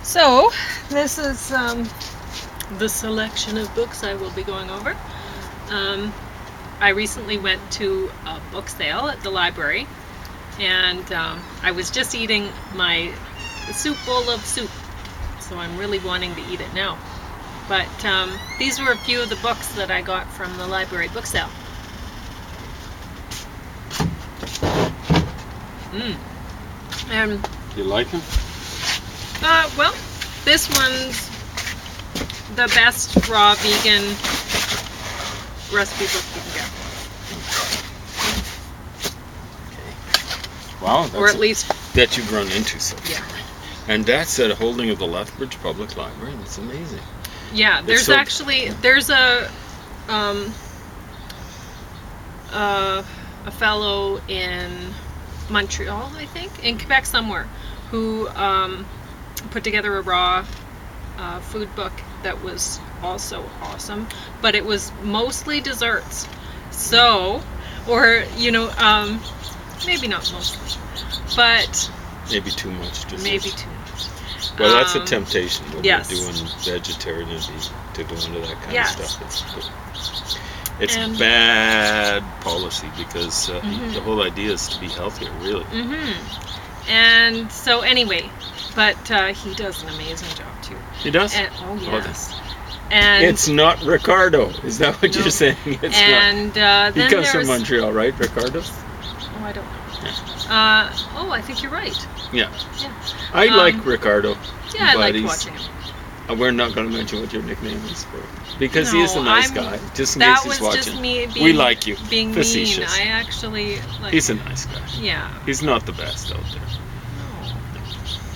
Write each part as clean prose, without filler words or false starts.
So, this is the selection of books I will be going over. I recently went to a book sale at the library, and I was just eating my soup bowl of soup, so I'm really wanting to eat it now. But these were a few of the books that I got from the library book sale. And You like him? well, this one's the best raw vegan recipe book you can get. Wow, Or at least, that you've run into so yeah. far. And that's at a holding of the Lethbridge Public Library. That's amazing. Yeah, there's so- actually, there's a fellow in Montreal, I think, in Quebec somewhere, who put together a raw food book that was also awesome, but it was mostly desserts. So, or, maybe not mostly, but Maybe too much. maybe too much. Well, that's a temptation when yes. we're doing vegetarian to go into that kind Yes. of stuff. It's And- bad policy because Mhm. the whole idea is to be healthier, really. And so anyway, but he does an amazing job too. He does? And, oh Oh, yes. And It's not Ricardo. Is that what No. you're saying? It's and not. He then comes there's from Montreal, right, Ricardo? oh, I don't know. Yeah. I think you're right. Yeah. Yeah. I like Ricardo. Yeah, I but like he's- watching him. We're not going to mention what your nickname is for because he is a No, nice I'm- guy. Just in That case was he's watching. just me being We like you. being Facetious. mean. I actually like. He's a nice guy. Yeah. He's not the best out there.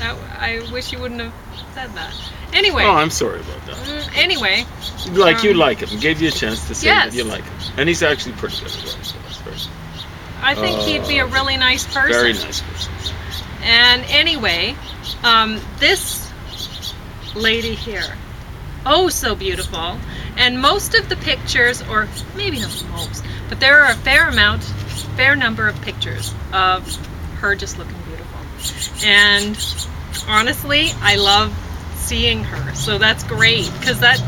No. I wish you wouldn't have said that. Anyway. Oh, I'm sorry about that. Anyway. Like you Um, like him. Gave you a chance to say yes. that you like him, and he's actually pretty good as well. So that's very, I think he'd be a really nice person. very nice person. And anyway, this lady here, oh so beautiful, and most of the pictures, or maybe not most, but there are a fair number of pictures of her just looking beautiful. And honestly, I love seeing her, so that's great, because that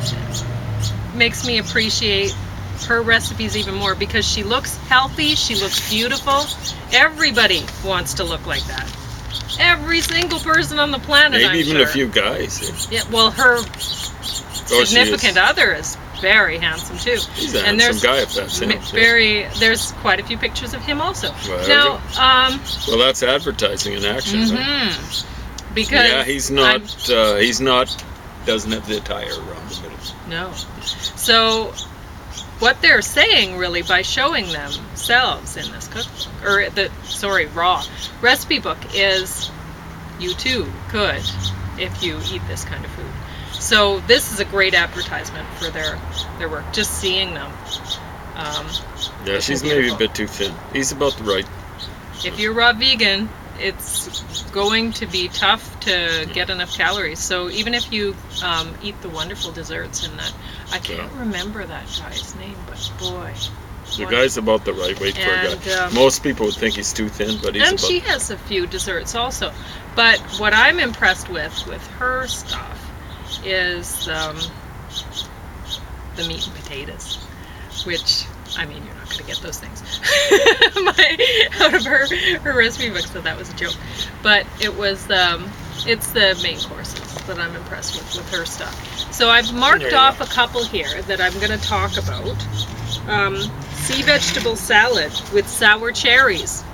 makes me appreciate her recipes even more, because she looks healthy, she looks beautiful. Everybody wants to look like that. Every single person on the planet, Maybe I'm even sure. a few guys. Yeah, well, her Oh, she significant is. other is very handsome too. He's a And handsome guy if that's him. There's quite a few pictures of him also. Well, there Now, Well, that's advertising in action. Right? because Yeah, he's not. Doesn't have the tire around the middle. No. So, what they're saying really by showing themselves in this cookbook, or raw recipe book, is you too could if you eat this kind of food. So this is a great advertisement for their work. Just seeing them. Yeah, she's maybe a bit too thin. He's about the right. If you're raw vegan, it's going to be tough to get enough calories. So even if you eat the wonderful desserts in that, I can't remember that guy's name, but boy. The guy's about the right weight for a guy. Most people would think he's too thin, but he's And about. she has a few desserts also. But what I'm impressed with her stuff is the meat and potatoes, which, I mean, you're not going to get those things out of her recipe book, so that was a joke. But it was, it's the main courses that I'm impressed with her stuff. So I've marked off a couple here that I'm going to talk about. Sea vegetable salad with sour cherries.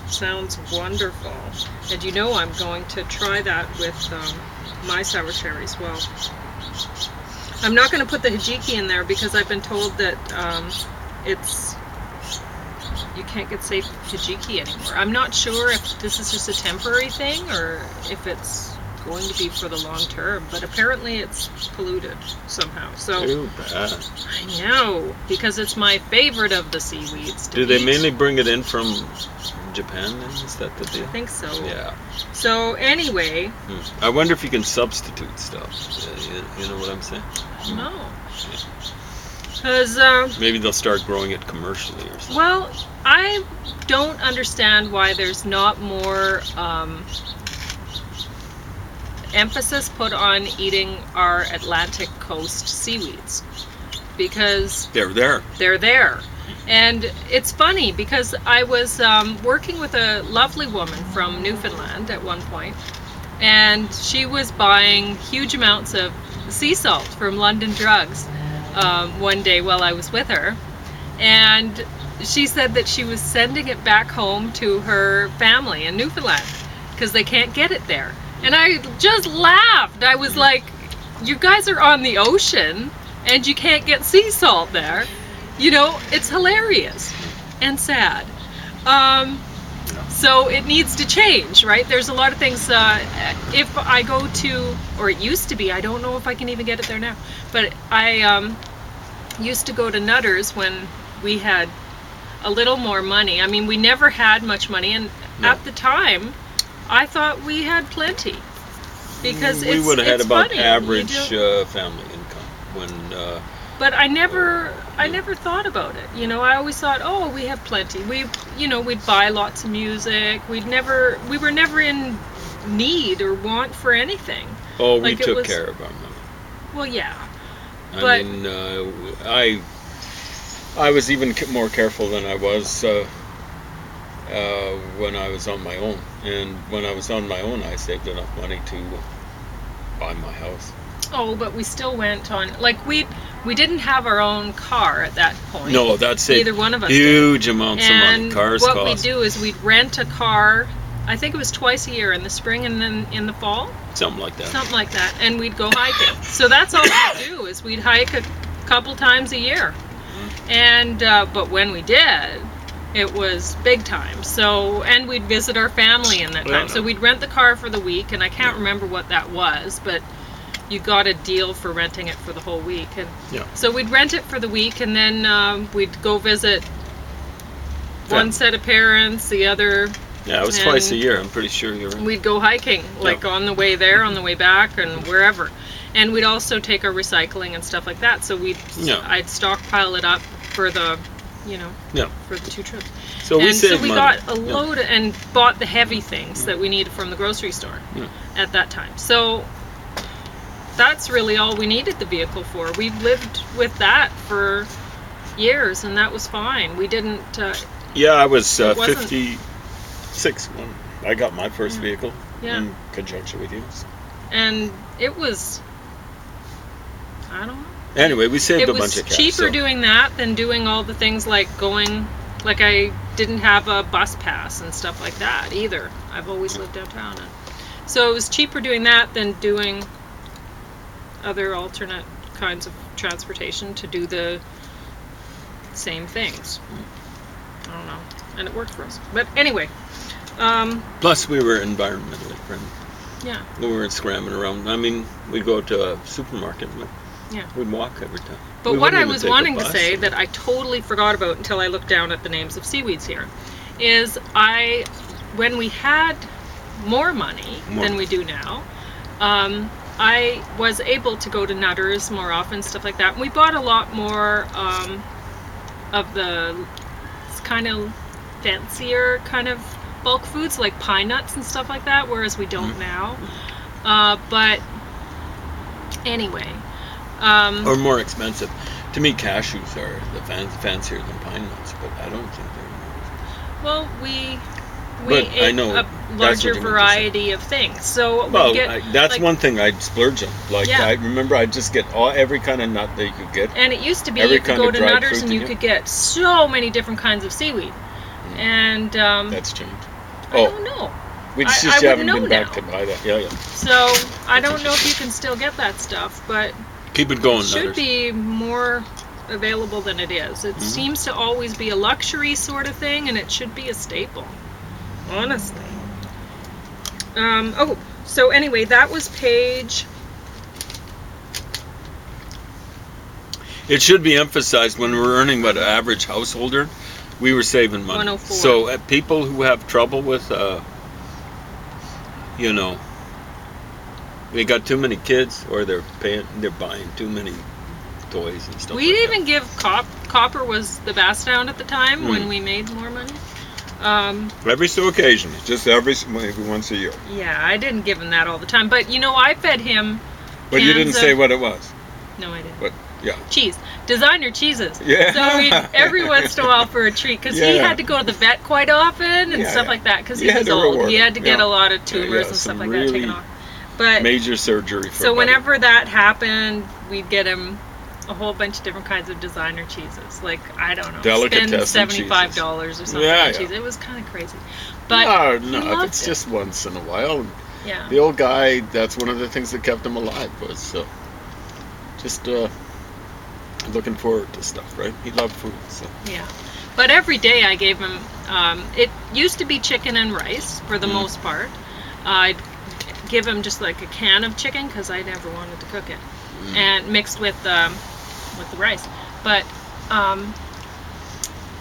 Sounds wonderful. And you know I'm going to try that with my sour cherries. Well, I'm not going to put the hijiki in there because I've been told that you can't get safe hijiki anymore. I'm not sure if this is just a temporary thing or if it's going to be for the long term, but apparently it's polluted somehow. So Too bad. I know, because it's my favorite of the seaweeds to Do they eat. mainly bring it in from Japan then? Is that the deal? I think so. Yeah. So anyway, I wonder if you can substitute stuff. You know what I'm saying? no. Because, Maybe they'll start growing it commercially or something. well, I don't understand why there's not more emphasis put on eating our Atlantic coast seaweeds because They're there. they're there. And it's funny because I was working with a lovely woman from Newfoundland at one point, and she was buying huge amounts of sea salt from London Drugs one day while I was with her. And she said that she was sending it back home to her family in Newfoundland because they can't get it there. And I just laughed. I was like, you guys are on the ocean and you can't get sea salt there. You know, it's hilarious and sad. So it needs to change, right? There's a lot of things. If I go to, or it used to be, I don't know if I can even get it there now, but I used to go to Nutter's when we had a little more money. I mean, we never had much money, and at the time, I thought we had plenty because we would have had about funny. average family income when. But I never thought about it. You know, I always thought, oh, we have plenty. We'd buy lots of music. We were never in need or want for anything. Oh, we took care of our money. Well, yeah. I mean, I was even more careful than I was when I was on my own. And when I was on my own, I saved enough money to buy my house. Oh, but we still went on, like, we didn't have our own car at that point. No, that's it. Neither one of us huge did. amounts of money. Cars cost. What we'd do is we'd rent a car, I think it was twice a year, in the spring and then in the fall. Something like that. Something like that. And we'd go hiking. So that's all we'd do, is we'd hike a couple times a year. And, but when we did, it was big time. So, and we'd visit our family in that time. So we'd rent the car for the week, and I can't remember what that was, but you got a deal for renting it for the whole week. And so we'd rent it for the week, and then we'd go visit one set of parents, the other. Yeah, it was twice a year. I'm pretty sure you're right. We'd go hiking, like on the way there, on the way back, and wherever. And we'd also take our recycling and stuff like that. So I'd stockpile it up for the, for the 2 trips. So we saved money. Got a load and bought the heavy things that we needed from the grocery store at that time. So that's really all we needed the vehicle for. We lived with that for years, and that was fine. We didn't. I was 56 when I got my first vehicle in conjunction with you. And it was, I don't know. Anyway, we saved a bunch of cash. It was cheaper doing that than doing all the things like going, like I didn't have a bus pass and stuff like that either. I've always lived downtown. So it was cheaper doing that than doing other alternate kinds of transportation to do the same things. I don't know. And it worked for us. But anyway. Plus we were environmentally friendly. Yeah. We weren't scrambling around. I mean, we'd go to a supermarket, but we'd walk every time. But what I was wanting to say that I totally forgot about until I looked down at the names of seaweeds here is when we had more money than we do now, I was able to go to Nutter's more often, stuff like that. And we bought a lot more of the kind of fancier kind of bulk foods, like pine nuts and stuff like that, whereas we don't now. But anyway. Or more expensive. To me, cashews are the fancier than pine nuts, but I don't think they're more. Well, we ate a larger variety of things. So that's one thing I'd splurge on. Like I remember, I'd just get every kind of nut that you could get. And it used to be you could go to Nutter's and you could get so many different kinds of seaweed. And that's changed. I don't know. We just haven't been back to buy that. Yeah. So I don't know if you can still get that stuff, but keep it going. It should be more available than it is. It seems to always be a luxury sort of thing, and it should be a staple. Honestly. So anyway, that was page. It should be emphasized when we're earning what an average householder, we were saving money. 104. So people who have trouble with, they got too many kids, or they're buying too many toys and stuff. We'd even give copper was the best down at the time when we made more money. Every so occasionally, just maybe once a year. Yeah, I didn't give him that all the time, but you know, I fed him. But you didn't cans say of- what it was. No, I didn't. But yeah. Cheese, designer cheeses. Yeah. So we'd, every once in a while for a treat, because he Yeah. had to go to the vet quite often and Yeah, stuff yeah. like that, because he You had was to old. reward He had to him, get yeah. a lot of tumors Yeah, and stuff some like that taken really off. But Major surgery. For so Buddy. whenever that happened, we'd get him a whole bunch of different kinds of designer cheeses. Like, I don't know, Delicatessen spend cheeses. $75 or something Yeah, on yeah. cheese. It was kind of crazy. But no, he if loved it's it. just once in a while. Yeah. The old guy, that's one of the things that kept him alive, was just looking forward to stuff, right? He loved food, so. Yeah. But every day I gave him, it used to be chicken and rice for the most part. I'd give him just like a can of chicken because I never wanted to cook it, and mixed with the rice. But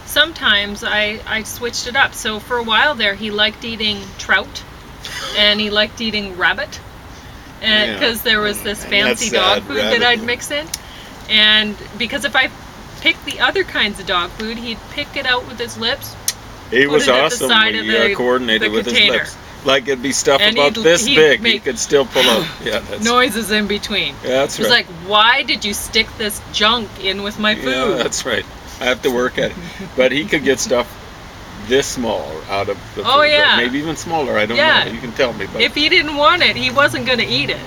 sometimes I switched it up. So for a while there, he liked eating trout, and he liked eating rabbit, and Yeah. because there was this And fancy that's dog sad, food rabbit, that I'd yeah. mix in, and because if I picked the other kinds of dog food, he'd pick it out with his lips. He Put was it at the awesome side when of he the coordinated with container. his lips. Like it'd be stuff And about this he'd big, he make could still pull out. Yeah, that's noises in between. Yeah, that's It was right. like, why did you stick this junk in with my food? Yeah, that's right. I have to work at it. But he could get stuff this small out of the Oh, food. yeah. Maybe even smaller. I don't Yeah. know. You can tell me. But If he didn't want it, he wasn't going to eat it.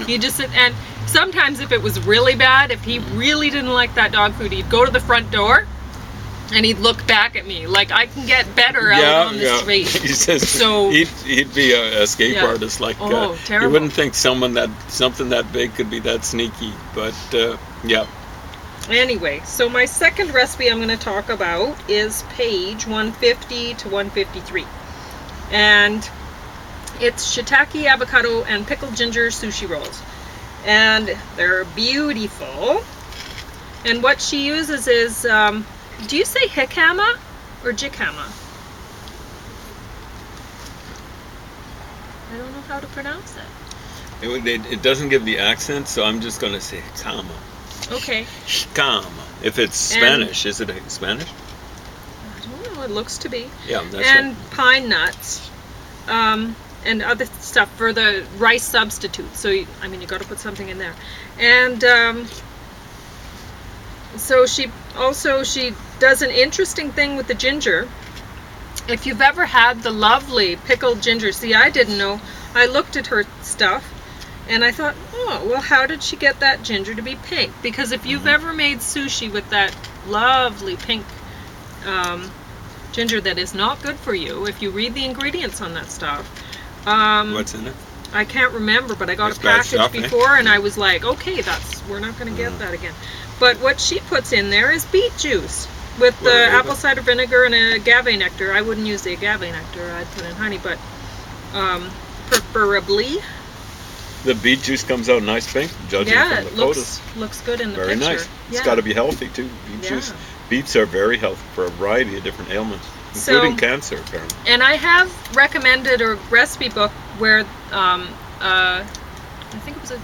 He just and sometimes if it was really bad, if he really didn't like that dog food, he'd go to the front door and he'd look back at me like, I can get better out on the street. He says So- he'd be a escape Yeah. artist. Like Oh, terrible. You wouldn't think something that big could be that sneaky. But yeah. Anyway, so my second recipe I'm going to talk about is page 150 to 153. And it's shiitake, avocado, and pickled ginger sushi rolls. And they're beautiful. And what she uses is, do you say jicama or jicama? I don't know how to pronounce it. It doesn't give the accent, so I'm just going to say kama. Okay. Kama. If it's Spanish, is it Spanish? I don't know, it looks to be. Yeah, that's And right. pine nuts, and other stuff for the rice substitute. So you got to put something in there. And so she does an interesting thing with the ginger. If you've ever had the lovely pickled ginger, see, I didn't know. I looked at her stuff and I thought, oh, well, how did she get that ginger to be pink? Because if you've ever made sushi with that lovely pink ginger that is not good for you, if you read the ingredients on that stuff, What's in it? I can't remember, but I got It's a bad package stuff, eh? before and I was like, okay, we're not going to get that again. But what she puts in there is beet juice with the Well, apple cider vinegar and agave nectar. I wouldn't use the agave nectar, I'd put in honey, but preferably. The beet juice comes out nice pink, judging Yeah, from the it photos. looks good in the Very picture. nice. Yeah. It's got to be healthy too. Beet Yeah. juice. Beets are very healthy for a variety of different ailments, So- including cancer, apparently. And I have recommended a recipe book where I think it was a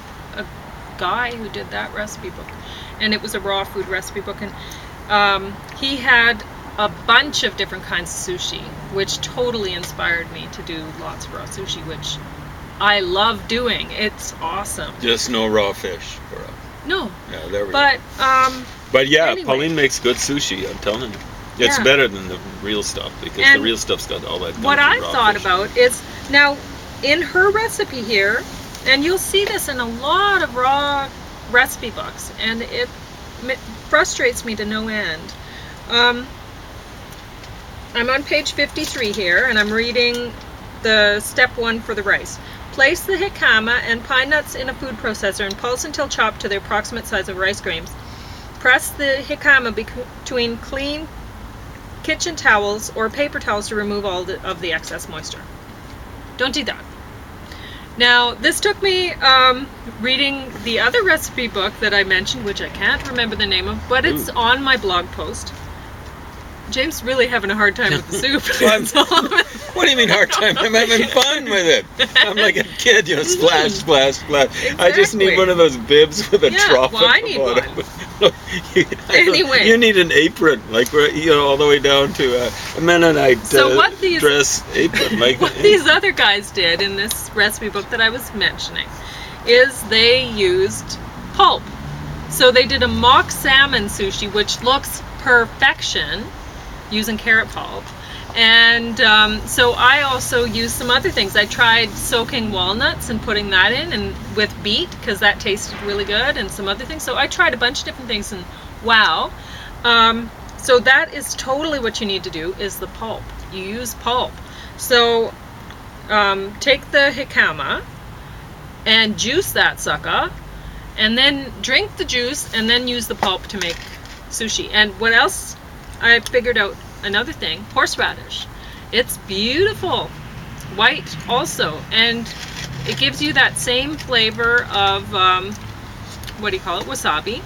guy who did that recipe book, and it was a raw food recipe book, and he had a bunch of different kinds of sushi, which totally inspired me to do lots of raw sushi, which I love doing. It's awesome. Just no raw fish for us. No, Yeah, there we go. but Yeah, anyway. Pauline makes good sushi, I'm telling you. It's Yeah. better than the real stuff because the And real stuff's got all that. what gunky I raw thought fish. about is, now in her recipe here, and you'll see this in a lot of raw recipe books, and it frustrates me to no end. I'm on page 53 here, and I'm reading the step 1 for the rice. Place the jicama and pine nuts in a food processor and pulse until chopped to the approximate size of rice grains. Press the jicama between clean kitchen towels or paper towels to remove all of the excess moisture. Don't do that. Now, this took me reading the other recipe book that I mentioned, which I can't remember the name of, but it's on my blog post. James really having a hard time with the soup. What do you mean hard time? I'm having fun with it. I'm like a kid, splash, splash, splash. I just need Exactly. one of those bibs with a Yeah, trough well, at I the need bottom. one. Anyway. You need an apron, like all the way down to a Mennonite So what these- dress apron. Like What these other guys did in this recipe book that I was mentioning is they used pulp. So they did a mock salmon sushi, which looks perfection, using carrot pulp. And so I also used some other things. I tried soaking walnuts and putting that in, and with beet, because that tasted really good, and some other things. So I tried a bunch of different things, and wow. So that is totally what you need to do, is the pulp. You use pulp. So take the jicama and juice that sucker, and then drink the juice, and then use the pulp to make sushi. And what else? I figured out another thing: horseradish. It's beautiful, white also, and it gives you that same flavor of what do you call it? Wasabi.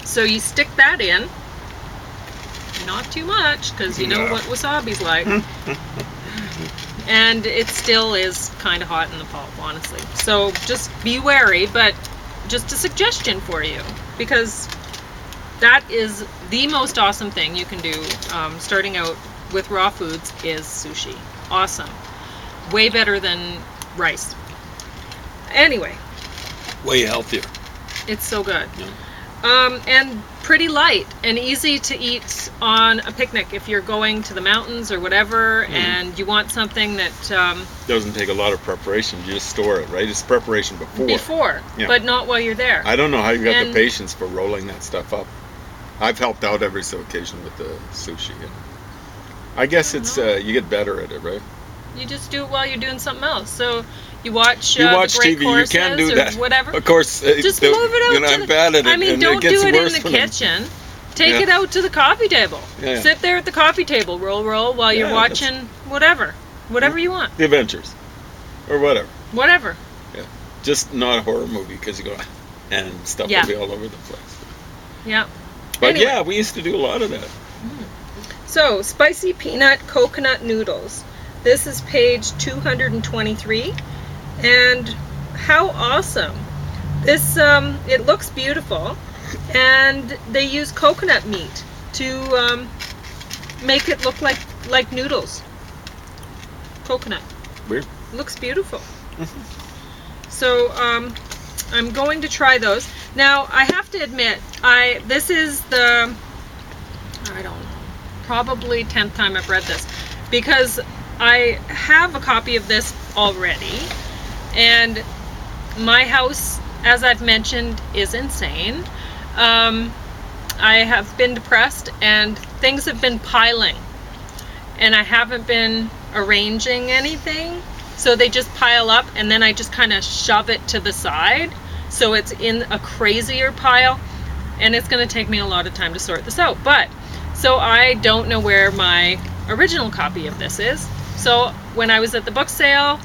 So you stick that in, not too much, because you know what wasabi's like. And it still is kind of hot in the pulp, honestly. So just be wary, but just a suggestion for you, because that is the most awesome thing you can do starting out with raw foods is sushi. Awesome. Way better than rice. Anyway. way healthier. It's so good. Yeah. And pretty light and easy to eat on a picnic if you're going to the mountains or whatever, and you want something that Doesn't take a lot of preparation. You just store it, right? It's preparation before. Yeah. but not while you're there. I don't know how you got And- the patience for rolling that stuff up. I've helped out every so occasion with the sushi. And I guess it's you get better at it, right? You just do it while you're doing something else. So you watch, You watch the Great TV, you Courses can do or that. whatever. Of course, Just move it out. You know, to I'm the, bad at it. I mean, and don't it gets do it in worse the when I'm- kitchen. Take Yeah. it out to the coffee table. Yeah. Sit there at the coffee table, roll while you're Yeah, watching whatever you want, The Adventures, or whatever. whatever. Just not a horror movie because you go and stuff Yeah. will be all over the place. Yeah. But Anyway. yeah, we used to do a lot of that. So, spicy peanut coconut noodles. This is page 223, and how awesome! This it looks beautiful, and they use coconut meat to make it look like noodles. Coconut. Weird. Looks beautiful. So I'm going to try those. Now I have to admit, this is the, I don't know, probably 10th time I've read this, because I have a copy of this already, and my house, as I've mentioned, is insane. I have been depressed and things have been piling, and I haven't been arranging anything, so they just pile up, and then I just kind of shove it to the side so it's in a crazier pile, and it's going to take me a lot of time to sort this out. But so I don't know where my original copy of this is. So when I was at the book sale,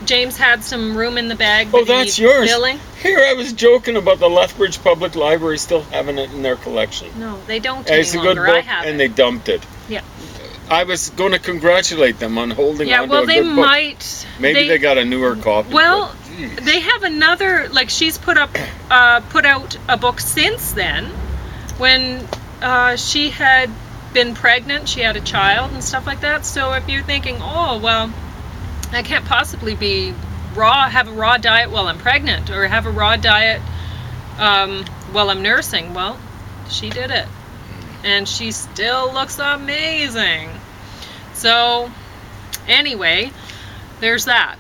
James had some room in the bag. Oh, that's yours. Billing. Here, I was joking about the Lethbridge Public Library still having it in their collection. No, they don't It's a any good longer. I book, have and it. they dumped it. Yeah. I was going to congratulate them on holding Yeah, on well, to a they good book. might. Maybe they got a newer copy. Well, but, geez. they have another, like, she's put out a book since then. When she had been pregnant, she had a child and stuff like that. So if you're thinking, oh, well, I can't possibly have a raw diet while I'm pregnant, or have a raw diet while I'm nursing, well, she did it. And she still looks amazing. So, anyway, there's that.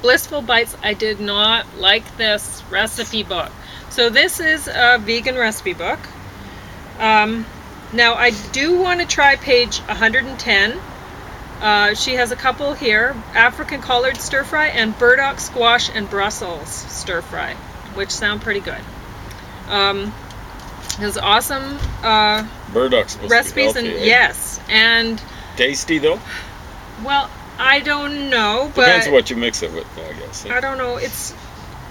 Blissful Bites, I did not like this recipe book. So this is a vegan recipe book. Now I do want to try page 110. She has a couple here: African collared stir fry and burdock squash and Brussels stir fry, which sound pretty good. Has awesome Burdock's supposed recipes to be and healthy, eh? yes, and Tasty though. well, I don't know, Depends but what you mix it with, I guess. I don't know. It's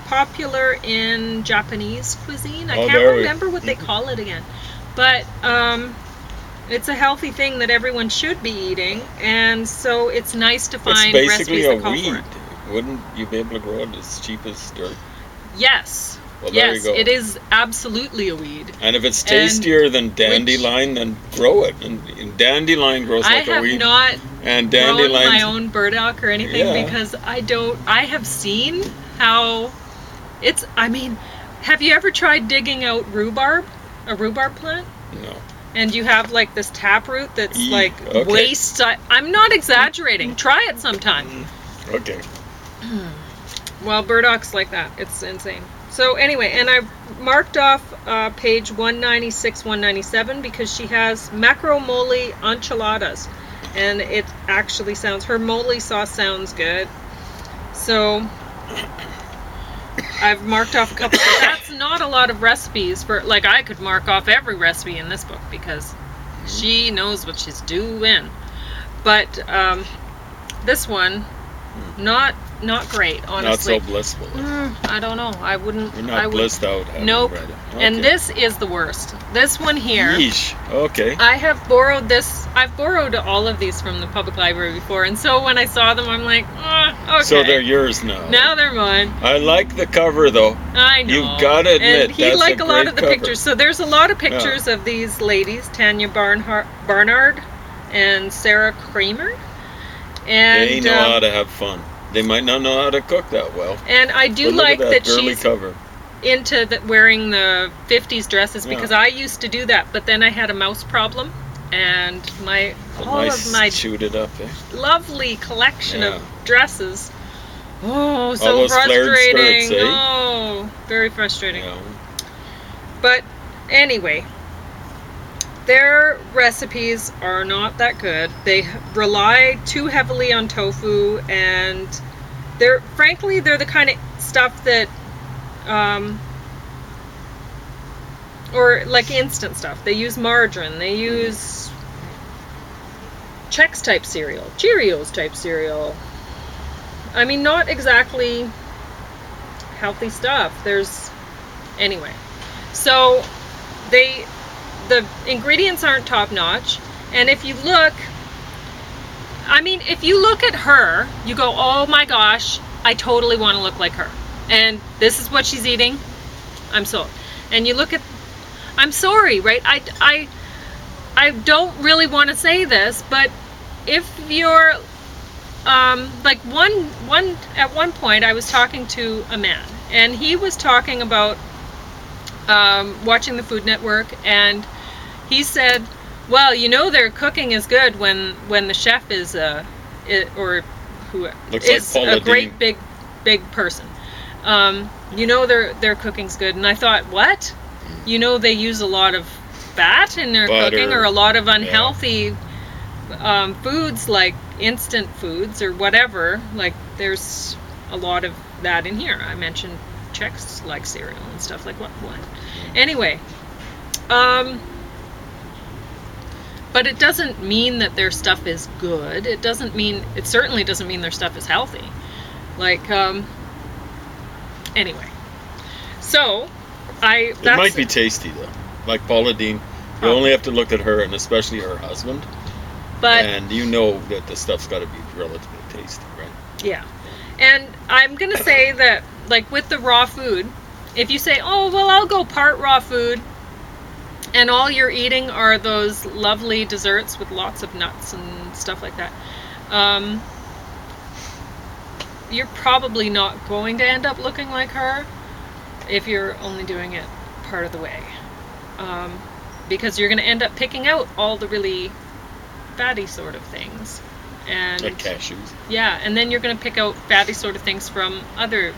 popular in Japanese cuisine. I Oh, can't there we- remember what they call it again, but it's a healthy thing that everyone should be eating, and so it's nice to It's find basically recipes a that call weed. for it. Wouldn't you be able to grow it as cheap as dirt? Yes. Well, there Yes, you go. it is absolutely a weed. And if it's tastier than dandelion, then grow it. And dandelion grows I like a have weed. not And grown dandelion. my own burdock or anything Yeah. because I have seen how it's, I mean, have you ever tried digging out rhubarb? A rhubarb plant? No. And you have like this taproot that's Eek, like okay. waist. I'm not exaggerating. Try it sometime. Okay. Well, burdocks like that. It's insane. So anyway, and I marked off page 196, 197 because she has macromole enchiladas. And it actually sounds, her mole sauce sounds good. So I've marked off a couple. That's not a lot of recipes for, like, I could mark off every recipe in this book because she knows what she's doing. But this one, not great, honestly. Not so blissful. I don't know. I wouldn't. You're not blissed out. having Nope. read it. And Okay. this is the worst. This one here. Yeesh. Okay. I have borrowed this. I've borrowed all of these from the public library before, and so when I saw them, I'm like, okay. So they're yours now. Now they're mine. I like the cover though. I know. You've gotta admit, and he that's liked a a lot great of the cover. pictures. So there's a lot of pictures of these ladies, Tanya Barnard and Sarah Kramer. And They know how to have fun. They might not know how to cook that well. and I do But look like at that girly she's cover. into wearing the 50s dresses because Yeah. I used to do that, but then I had a mouse problem, and all Mice of my chewed it up. Eh? lovely collection Yeah. of dresses. Oh, All so those flared frustrating. skirts, eh? Oh, very frustrating. Yeah. But anyway, their recipes are not that good. They rely too heavily on tofu, and they're the kind of stuff that or like instant stuff. They use margarine, they use Chex type cereal, Cheerios type cereal. I mean, not exactly healthy stuff. Anyway. So the ingredients aren't top notch, and if you look at her, you go, oh my gosh, I totally want to look like her. And this is what she's eating. I'm sold. And you look at, I'm sorry, right? I don't really want to say this, but if you're like at one point I was talking to a man, and he was talking about watching the Food Network, and he said, well, their cooking is good when the chef is a great big person. Their cooking's good. And I thought, what? They use a lot of fat in their Butter. cooking, or a lot of unhealthy foods, like instant foods or whatever. Like, there's a lot of that in here. I mentioned Chex like cereal and stuff like what. Anyway, but it doesn't mean that their stuff is good. It certainly doesn't mean their stuff is healthy. Like, anyway. So, It might be tasty though. Like Paula Deen, you only have to look at her, and especially her husband, but and you know that the stuff's got to be relatively tasty, right? yeah. And I'm gonna say that, like with the raw food, if you say, oh, well, I'll go part raw food, and all you're eating are those lovely desserts with lots of nuts and stuff like that, you're probably not going to end up looking like her if you're only doing it part of the way. Because you're going to end up picking out all the really fatty sort of things. And Like cashews. yeah, and then you're going to pick out fatty sort of things from other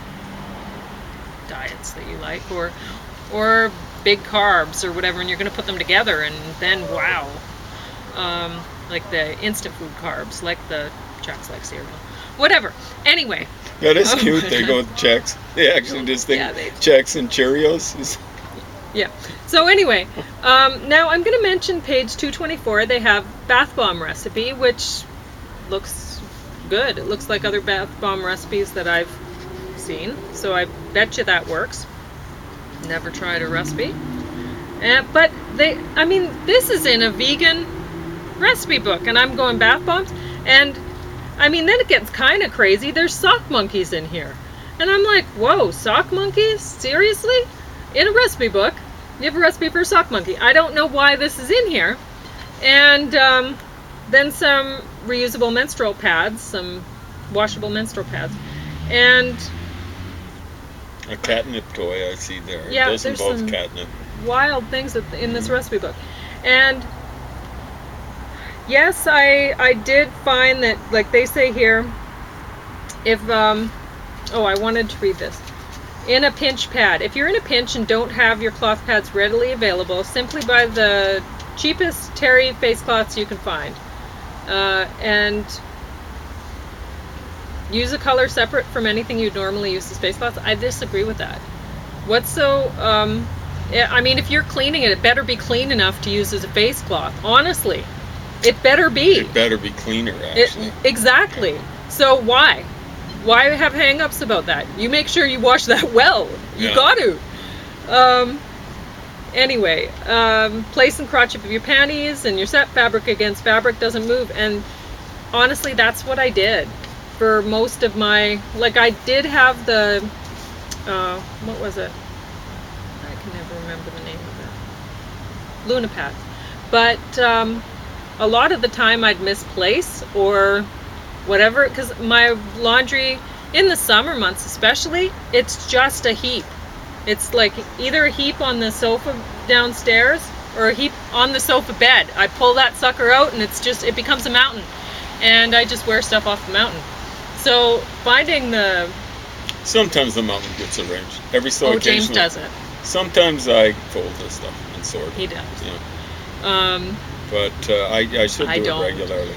diets that you like, or big carbs or whatever, and you're going to put them together, and then wow, like the instant food carbs, like the Chex like cereal, whatever. Anyway, That is cute. They go with Chex. They actually just think Yeah, they- Chex and Cheerios. yeah. So anyway, now I'm going to mention page 224. They have bath bomb recipe, which looks good. It looks like other bath bomb recipes that I've seen, so I bet you that works. Never tried a recipe, but this is in a vegan recipe book, and I'm going bath bombs, and then it gets kind of crazy. There's sock monkeys in here, And I'm like, whoa, sock monkeys? Seriously? In a recipe book, you have a recipe for a sock monkey. I don't know why this is in here. And then some reusable menstrual pads, some washable menstrual pads. And A catnip toy I see there. Yeah, It does there's involve some- catnip. wild things in this recipe book. And yes, I did find that, like they say here, if I wanted to read this. In a pinch pad. If you're in a pinch and don't have your cloth pads readily available, simply buy the cheapest terry face cloths you can find. And use a color separate from anything you'd normally use as face cloths. I disagree with that. What's so I mean, if you're cleaning it, it better be clean enough to use as a face cloth. Honestly, it better be. It better be cleaner, actually. Exactly. So why have hang-ups about that? You make sure you wash that well. You Yeah. got to. Anyway, place and crotch of your panties and your set fabric against fabric doesn't move. And honestly, that's what I did for most of my. Like, I did have the. What was it? I can never remember the name of it. Lunapad. But a lot of the time I'd misplace or whatever, because my laundry in the summer months especially, it's just a heap. It's like either a heap on the sofa downstairs or a heap on the sofa bed. I pull that sucker out and it becomes a mountain, and I just wear stuff off the mountain. So finding the Sometimes the mountain gets arranged. Every so James occasionally. does it. Sometimes I fold this stuff and sort it. He does. Yeah. But I should I do don't. it regularly.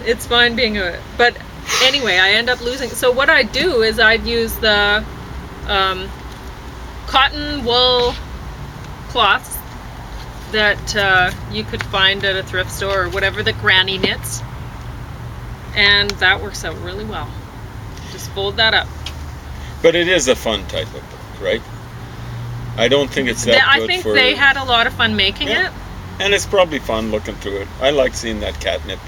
It's fine being but anyway, I end up losing. So what I'd do is I'd use the cotton wool cloths that you could find at a thrift store or whatever that Granny knits, and that works out really well. Just fold that up. But it is a fun type of book, right? I don't think it's that I good think for... they had a lot of fun making Yeah. it, And it's probably fun looking through it. I like seeing that catnip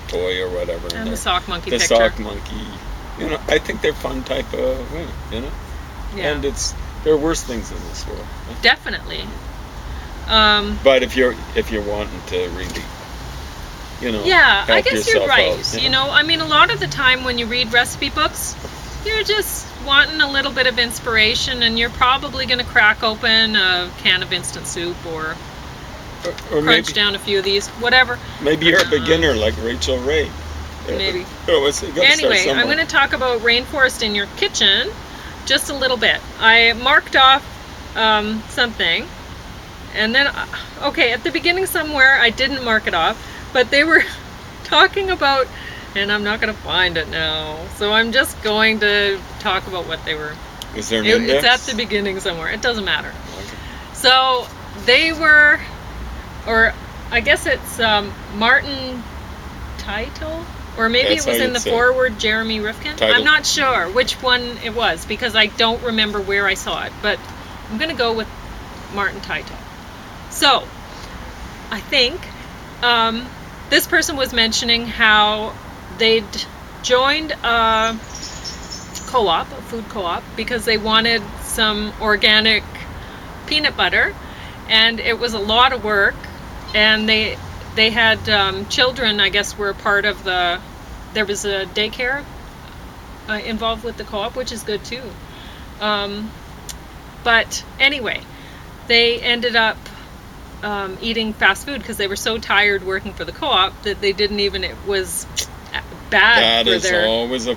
toy or whatever. in and there. the sock monkey The picture. sock monkey. You know, I think they're fun type of women, you know? Yeah, And there are worse things in this world. definitely. But if you're wanting to really, you know, Yeah, I help guess you're yourself right. out, You know, I mean, a lot of the time when you read recipe books, you're just wanting a little bit of inspiration, and you're probably going to crack open a can of instant soup or or crunch down a few of these, whatever. maybe you're a beginner like Rachel Ray. Maybe. Anyway, I'm going to talk about rainforest in your kitchen just a little bit. I marked off something, and then, okay, at the beginning somewhere I didn't mark it off, but they were talking about, and I'm not going to find it now, so I'm just going to talk about what they were. Is there an index? It's at the beginning somewhere. It doesn't matter. Okay. So they were, or I guess it's Martin Title, or maybe That's it was how in you'd the say. forward Jeremy Rifkin. Title. I'm not sure which one it was because I don't remember where I saw it, but I'm going to go with Martin Title. So I think this person was mentioning how they'd joined a co-op, a food co-op, because they wanted some organic peanut butter, and it was a lot of work, and they had children, I guess, were a part of there was a daycare involved with the co-op, which is good too. But anyway, they ended up eating fast food because they were so tired working for the co-op that they didn't even, it was bad That for is their always a